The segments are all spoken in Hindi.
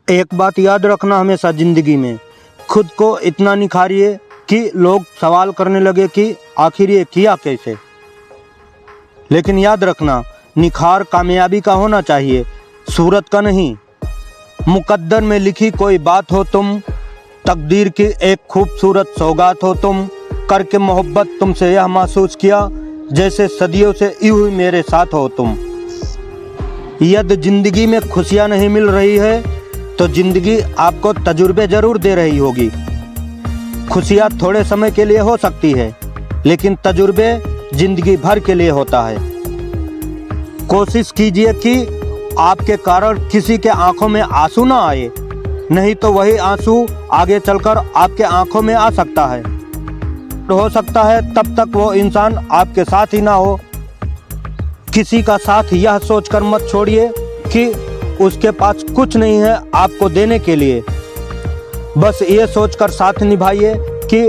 एक बात याद रखना हमेशा ज़िंदगी में, खुद को इतना निखारिए कि लोग सवाल करने लगे कि आखिर ये किया कैसे। लेकिन याद रखना, निखार कामयाबी का होना चाहिए, सूरत का नहीं। मुकद्दर में लिखी कोई बात हो तुम, तकदीर की एक खूबसूरत सौगात हो तुम, करके मोहब्बत तुमसे यह महसूस किया जैसे सदियों से यूं ही मेरे साथ हो तुम। यदि ज़िंदगी में खुशियाँ नहीं मिल रही है तो ज़िंदगी आपको तजुर्बे ज़रूर दे रही होगी। खुशियाँ थोड़े समय के लिए हो सकती है, लेकिन तजुर्बे ज़िंदगी भर के लिए होता है। कोशिश कीजिए कि आपके कारण किसी के आंखों में आंसू ना आए, नहीं तो वही आंसू आगे चलकर आपके आंखों में आ सकता है। हो सकता है तब तक वो इंसान आपके साथ ही ना हो। किसी का साथ यह सोचकर मत छोड़िए कि उसके पास कुछ नहीं है आपको देने के लिए। बस ये सोचकर साथ निभाइए कि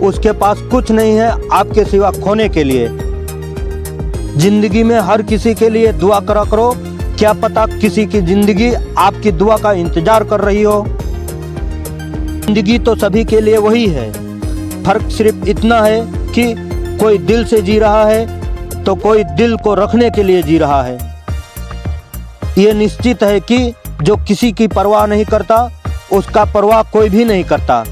उसके पास कुछ नहीं है आपके सिवा खोने के लिए। जिंदगी में हर किसी के लिए दुआ करा करो, क्या पता किसी की जिंदगी आपकी दुआ का इंतजार कर रही हो। जिंदगी तो सभी के लिए वही है, फर्क सिर्फ इतना है कि कोई दिल से जी रहा है तो कोई दिल को रखने के लिए जी रहा है। ये निश्चित है कि जो किसी की परवाह नहीं करता उसका परवाह कोई भी नहीं करता।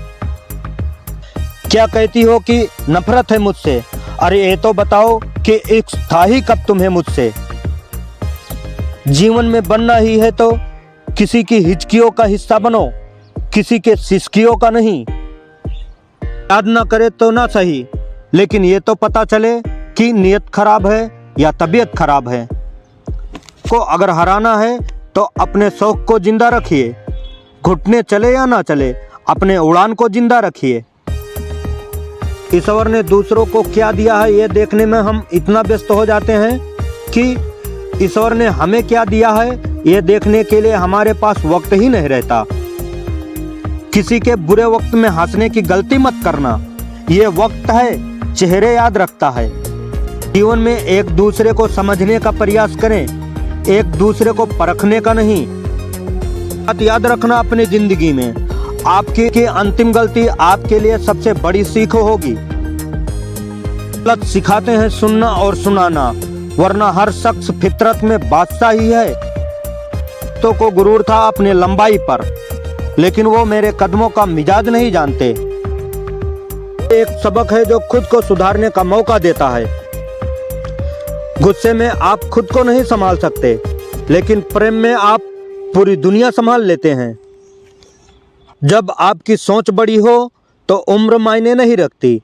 क्या कहती हो कि नफरत है मुझसे? अरे ये तो बताओ कि इश्क था ही कब तुम्हें मुझसे। जीवन में बनना ही है तो किसी की हिचकियों का हिस्सा बनो, किसी के सिसकियों का नहीं। याद ना करे तो ना सही, लेकिन ये तो पता चले कि नीयत खराब है या तबीयत खराब है। को अगर हराना है तो अपने शौक को जिंदा रखिए, घुटने चले या ना चले अपने उड़ान को जिंदा रखिए। ईश्वर ने दूसरों को क्या दिया है ये देखने में हम इतना व्यस्त हो जाते हैं कि ईश्वर ने हमें क्या दिया है ये देखने के लिए हमारे पास वक्त ही नहीं रहता। किसी के बुरे वक्त में हंसने की गलती मत करना, ये वक्त है चेहरे याद रखता है। जीवन में एक दूसरे को समझने का प्रयास करें, एक दूसरे को परखने का नहीं। बात याद रखना, अपनी जिंदगी में आपकी अंतिम गलती आपके लिए सबसे बड़ी सीख होगी। गलत सिखाते हैं सुनना और सुनाना, वरना हर शख्स फितरत में बादशाह ही है। तो को गुरूर था अपने लंबाई पर, लेकिन वो मेरे कदमों का मिजाज नहीं जानते। एक सबक है जो खुद को सुधारने का मौका देता है। गुस्से में आप खुद को नहीं संभाल सकते, लेकिन प्रेम में आप पूरी दुनिया संभाल लेते हैं। जब आपकी सोच बड़ी हो तो उम्र मायने नहीं रखती।